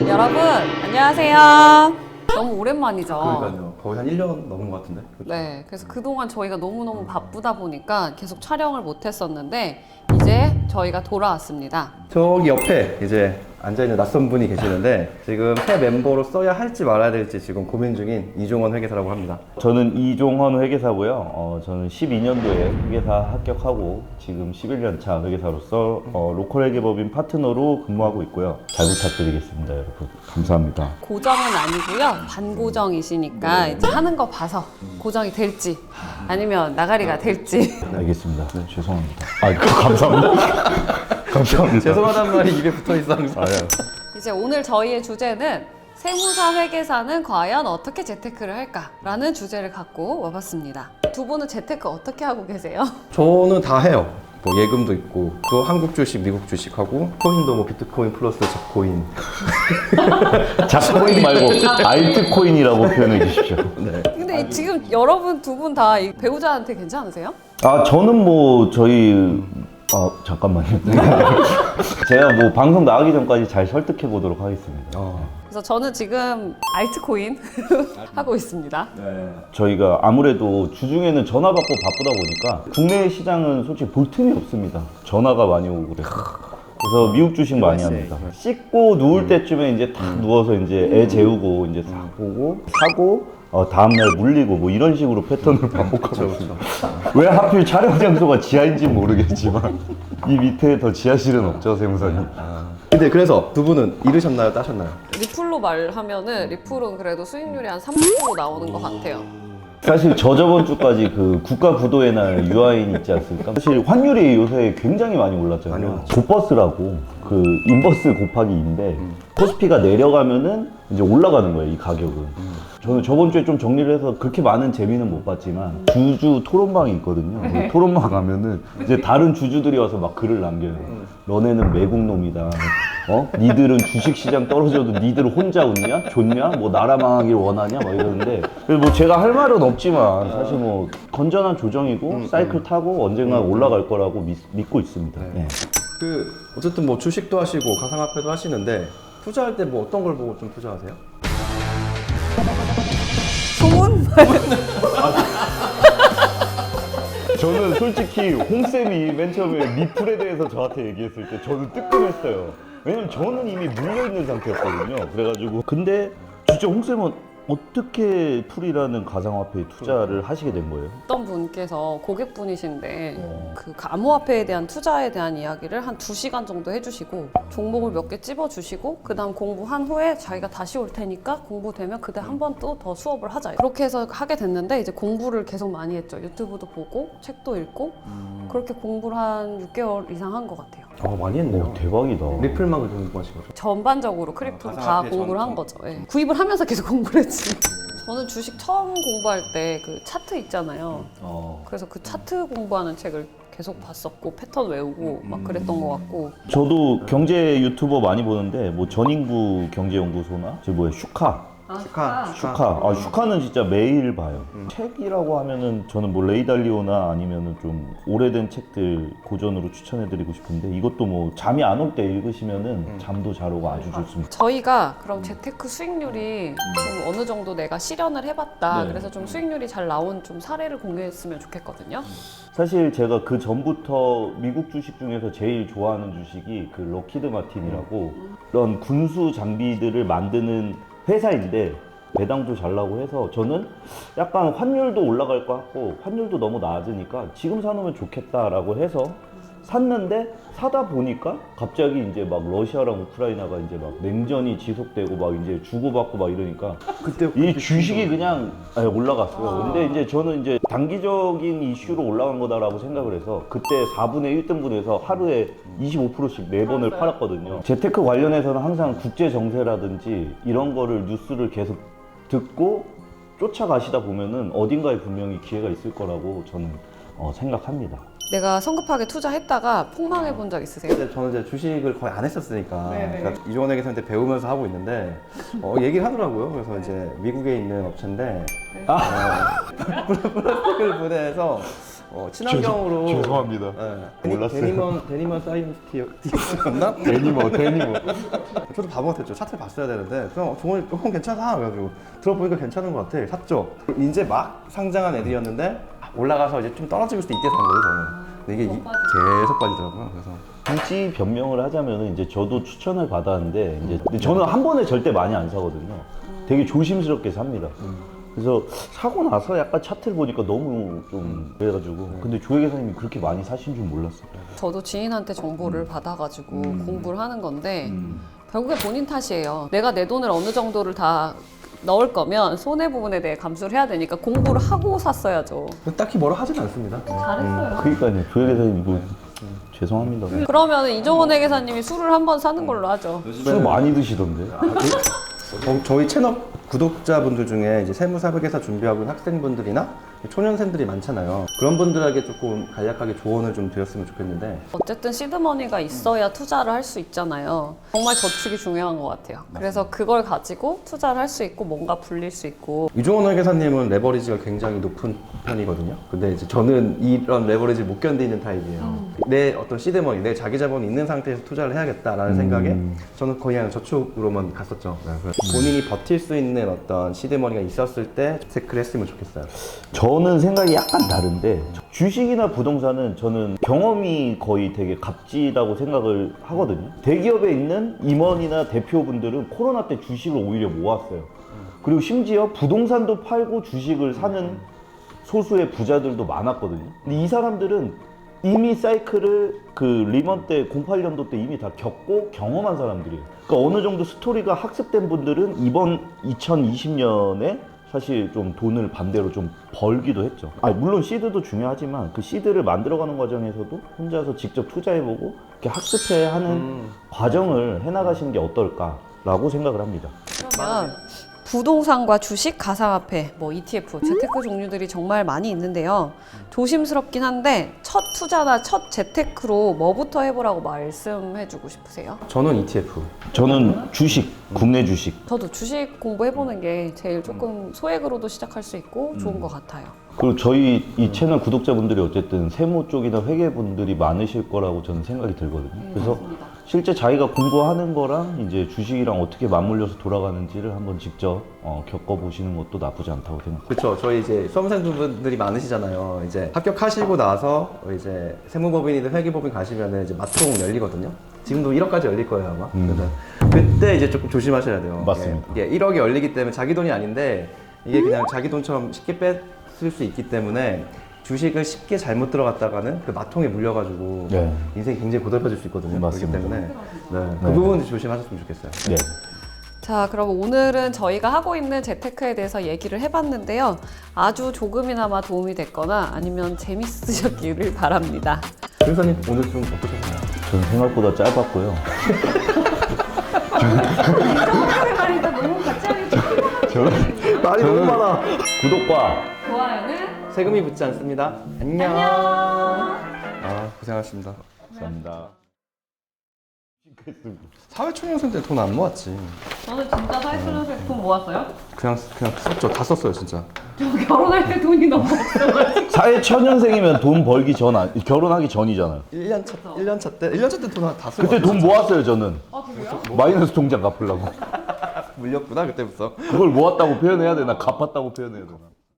여러분 안녕하세요. 너무 오랜만이죠. 그러니까요. 거의 한 1년 넘은 것 같은데. 그렇죠? 네, 그래서 그동안 저희가 너무너무 바쁘다 보니까 계속 촬영을 못 했었는데 이제 저희가 돌아왔습니다. 저기 옆에 이제 앉아있는 낯선 분이 계시는데 지금 새 멤버로 써야 할지 말아야 될지 지금 고민 중인 이종원 회계사라고 합니다. 저는 이종헌 회계사고요. 저는 12년도에 회계사 합격하고 지금 11년 차 회계사로서 로컬 회계법인 파트너로 근무하고 있고요. 잘 부탁드리겠습니다, 여러분. 감사합니다. 고정은 아니고요. 반고정이시니까 이제 하는 거 봐서 고정이 될지 아니면 나가리가 될지. 알겠습니다. 네, 죄송합니다. 감사합니다. 감사합니다. 죄송하다는 말이 입에 붙어 있어 항상. 이제 오늘 저희의 주제는 세무사 회계사는 과연 어떻게 재테크를 할까라는 주제를 갖고 와봤습니다. 두 분은 재테크 어떻게 하고 계세요? 저는 다 해요. 뭐 예금도 있고 또 한국 주식, 미국 주식하고 코인도 뭐 비트코인 플러스 잡코인. 잡코인 말고 알트코인이라고 표현해 주십시오. 네. 근데 지금 여러분 두 분 다 배우자한테 괜찮으세요? 저는 뭐 저희 잠깐만요. 제가 뭐 방송 나가기 전까지 잘 설득해 보도록 하겠습니다. 그래서 저는 지금 알트코인 하고 있습니다. 저희가 아무래도 주중에는 전화 받고 바쁘다 보니까 국내 시장은 솔직히 볼 틈이 없습니다. 전화가 많이 오고 그래서. 그래서 미국 주식 많이 합니다. 씻고 누울 때쯤에 이제 탁 누워서 이제 애 재우고 이제 싹 보고 사고 다음날 물리고 뭐 이런 식으로 패턴을 반복하고 있습니다. 왜 하필 촬영 장소가 지하인지 모르겠지만 이 밑에 더 지하실은 없죠, 세무사님. 근데 그래서 두 분은 잃으셨나요, 따셨나요? 리플로 말하면은 리플은 그래도 수익률이 한 30% 나오는 것 같아요. 사실 저번 주까지 그 국가 부도의 날 유아인 있지 않습니까? 사실 환율이 요새 굉장히 많이 올랐잖아요. 곱버스라고 그 인버스 곱하기 2인데 코스피가 내려가면은 이제 올라가는 거예요, 이 가격은. 저는 저번 주에 좀 정리를 해서 그렇게 많은 재미는 못 봤지만 주주 토론방이 있거든요. 그 토론방 가면은 이제 다른 주주들이 와서 막 글을 남겨요. 너네는 매국놈이다. 니들은 주식시장 떨어져도 니들 혼자 웃냐? 좋냐? 뭐 나라 망하길 원하냐? 막 이러는데 그래서 뭐 제가 할 말은 없지만 사실 뭐 건전한 조정이고 사이클 타고 언젠가 올라갈 거라고 믿고 있습니다. 네. 그 어쨌든 뭐 주식도 하시고 가상화폐도 하시는데 투자할 때 뭐 어떤 걸 보고 좀 투자하세요? 소문? 저는 솔직히 홍쌤이 맨 처음에 리플에 대해서 저한테 얘기했을 때 저는 뜨끔했어요. 왜냐면 저는 이미 물려있는 상태였거든요. 그래가지고 근데 진짜 홍쌤은 어떻게 풀이라는 가상화폐에 투자를 하시게 된 거예요? 어떤 분께서 고객분이신데 그 암호화폐에 대한 투자에 대한 이야기를 한 2시간 정도 해주시고 종목을 몇 개 찝어주시고 그 다음 공부한 후에 자기가 다시 올 테니까 공부되면 그때 한 번 또 더 수업을 하자 그렇게 해서 하게 됐는데 이제 공부를 계속 많이 했죠. 유튜브도 보고 책도 읽고 그렇게 공부를 한 6개월 이상 한 것 같아요. 많이 했네요. 대박이다. 리플만 그 공부하신 거죠? 전반적으로 크립토 다 가상화폐 공부를 한 거죠. 예. 구입을 하면서 계속 공부를 했지. 저는 주식 처음 공부할 때 그 차트 있잖아요. 그래서 그 차트 공부하는 책을 계속 봤었고 패턴 외우고 막 그랬던 것 같고. 저도 경제 유튜버 많이 보는데 뭐 전인구 경제연구소나 저 뭐야 슈카는 진짜 매일 봐요. 책이라고 하면은 저는 뭐 레이달리오나 아니면은 좀 오래된 책들 고전으로 추천해드리고 싶은데 이것도 뭐 잠이 안 올 때 읽으시면은 잠도 잘 오고 아주 좋습니다. 저희가 그럼 재테크 수익률이 좀 어느 정도 내가 실현을 해봤다. 네. 그래서 좀 수익률이 잘 나온 좀 사례를 공유했으면 좋겠거든요. 사실 제가 그 전부터 미국 주식 중에서 제일 좋아하는 주식이 그 럭히드 마틴이라고 그런 군수 장비들을 만드는 회사인데 배당도 잘 나고 해서 저는 약간 환율도 올라갈 것 같고 환율도 너무 낮으니까 지금 사놓으면 좋겠다라고 해서 샀는데 사다 보니까 갑자기 이제 막 러시아랑 우크라이나가 이제 막 냉전이 지속되고 막 이제 주고받고 막 이러니까 그때 이 주식이 그냥 올라갔어요. 근데 이제 저는 이제 단기적인 이슈로 올라간 거다라고 생각을 해서 그때 4분의 1등분해서 하루에 25%씩 4번을 팔았거든요. 재테크 관련해서는 항상 국제 정세라든지 이런 거를 뉴스를 계속 듣고 쫓아가시다 보면은 어딘가에 분명히 기회가 있을 거라고 저는 생각합니다. 내가 성급하게 투자했다가 폭망해 본 적 있으세요? 근데 저는 이제 주식을 거의 안 했었으니까 그러니까 이종원 회계사한테 배우면서 하고 있는데 얘기를 하더라고요. 그래서 이제 미국에 있는 업체인데 플라스틱을 분해해서 친환경으로 죄송합니다. 몰랐어요. 데니먼 사이언티였나? 데니머. 저도 바보 같았죠. 차트를 봤어야 되는데 그냥 종을 조금 괜찮아 그래가지고 들어보니까 괜찮은 것 같아. 샀죠. 이제 막 상장한 애들이었는데 올라가서 이제 좀 떨어지고 있을 때 이때 산 거예요 저는. 근데 이게 계속 빠지더라고요. 그래서 굳이 변명을 하자면 이제 저도 추천을 받았는데 이제 근데 저는 한 번에 절대 많이 안 사거든요. 되게 조심스럽게 삽니다. 그래서 사고 나서 약간 차트를 보니까 너무 좀 그래가지고 근데 조혜 기사님이 그렇게 많이 사신 줄 몰랐어요. 저도 지인한테 정보를 받아가지고 공부를 하는 건데 결국에 본인 탓이에요. 내가 내 돈을 어느 정도를 다 넣을 거면 손해 부분에 대해 감수를 해야 되니까 공부를 하고 샀어야죠. 딱히 뭐라 하진 않습니다. 잘했어요. 그러니까요. 조혜 기사님 이거 죄송합니다. 그러면 이종원 회계사님이 술을 한번 사는 걸로 하죠. 술 많이 드시던데. 저희 채널 구독자분들 중에 이제 세무사회계사 준비하고 있는 학생분들이나 초년생들이 많잖아요. 그런 분들에게 조금 간략하게 조언을 좀 드렸으면 좋겠는데 어쨌든 시드머니가 있어야 투자를 할 수 있잖아요. 정말 저축이 중요한 것 같아요. 그래서 그걸 가지고 투자를 할 수 있고 뭔가 불릴 수 있고. 이종원 회계사님은 레버리지가 굉장히 높은 편이거든요. 근데 이제 저는 이런 레버리지를 못 견디는 타입이에요. 내 어떤 시드머니, 내 자기 자본이 있는 상태에서 투자를 해야겠다라는 생각에 저는 거의 그냥 저축으로만 갔었죠. 그래서 본인이 버틸 수 있는 어떤 시드머니가 있었을 때 체크를 했으면 좋겠어요. 저는 생각이 약간 다른데 주식이나 부동산은 저는 경험이 거의 되게 값지다고 생각을 하거든요. 대기업에 있는 임원이나 대표분들은 코로나 때 주식을 오히려 모았어요. 그리고 심지어 부동산도 팔고 주식을 사는 소수의 부자들도 많았거든요. 근데 이 사람들은 이미 사이클을 그 리먼 때 08년도 때 이미 다 겪고 경험한 사람들이에요. 그러니까 어느 정도 스토리가 학습된 분들은 이번 2020년에 사실 좀 돈을 반대로 좀 벌기도 했죠. 물론 시드도 중요하지만 그 시드를 만들어가는 과정에서도 혼자서 직접 투자해보고 이렇게 학습해야 하는 과정을 해나가시는 게 어떨까라고 생각을 합니다. 그러면 부동산과 주식, 가상화폐, 뭐 ETF, 재테크 종류들이 정말 많이 있는데요. 조심스럽긴 한데 첫 투자나 첫 재테크로 뭐부터 해보라고 말씀해주고 싶으세요? 저는 ETF. 저는 주식, 국내 주식. 저도 주식 공부해보는 게 제일 조금 소액으로도 시작할 수 있고 좋은 것 같아요. 그리고 저희 이 채널 구독자분들이 어쨌든 세무 쪽이나 회계분들이 많으실 거라고 저는 생각이 들거든요. 그래서 실제 자기가 공부하는 거랑 이제 주식이랑 어떻게 맞물려서 돌아가는지를 한번 직접 겪어보시는 것도 나쁘지 않다고 생각합니다. 그렇죠. 저희 이제 수험생분들이 많으시잖아요. 이제 합격하시고 나서 이제 세무법인이든 회계법인 가시면은 이제 마통 열리거든요. 지금도 1억까지 열릴 거예요 아마. 그래서 그때 이제 조금 조심하셔야 돼요. 맞습니다. 이게 1억이 열리기 때문에 자기 돈이 아닌데 이게 그냥 자기 돈처럼 쉽게 뺏을 수 있기 때문에 주식을 쉽게 잘못 들어갔다가는 그 마통에 물려가지고 네. 인생이 굉장히 고달파질 수 있거든요. 맞습니다. 그렇기 때문에 그 부분 조심하셨으면 좋겠어요. 네. 자, 그럼 오늘은 저희가 하고 있는 재테크에 대해서 얘기를 해봤는데요. 아주 조금이나마 도움이 됐거나 아니면 재밌으셨기를 바랍니다. 변호사님 오늘 좀 어떠셨나요? 저는 생각보다 짧았고요. 말이 너무 많아. 구독과 좋아요는 세금이 붙지 않습니다. 안녕. 고생하셨습니다. 감사합니다. 사회초년생 때 돈 안 모았지. 저는 진짜 사회초년생 돈 모았어요? 그냥 썼죠. 다 썼어요 진짜. 저 결혼할 때 돈이 너무 없어가지고. 사회 초년생이면 돈 벌기 전, 결혼하기 전이잖아요. 1년 차 때 돈 다 쓰고. 그때 돈 모았어요, 저는. 아, 그래요? 마이너스 통장 갚으려고. 물렸구나 그때부터. 그걸 모았다고 표현해야 되나? 갚았다고 표현해야 되나?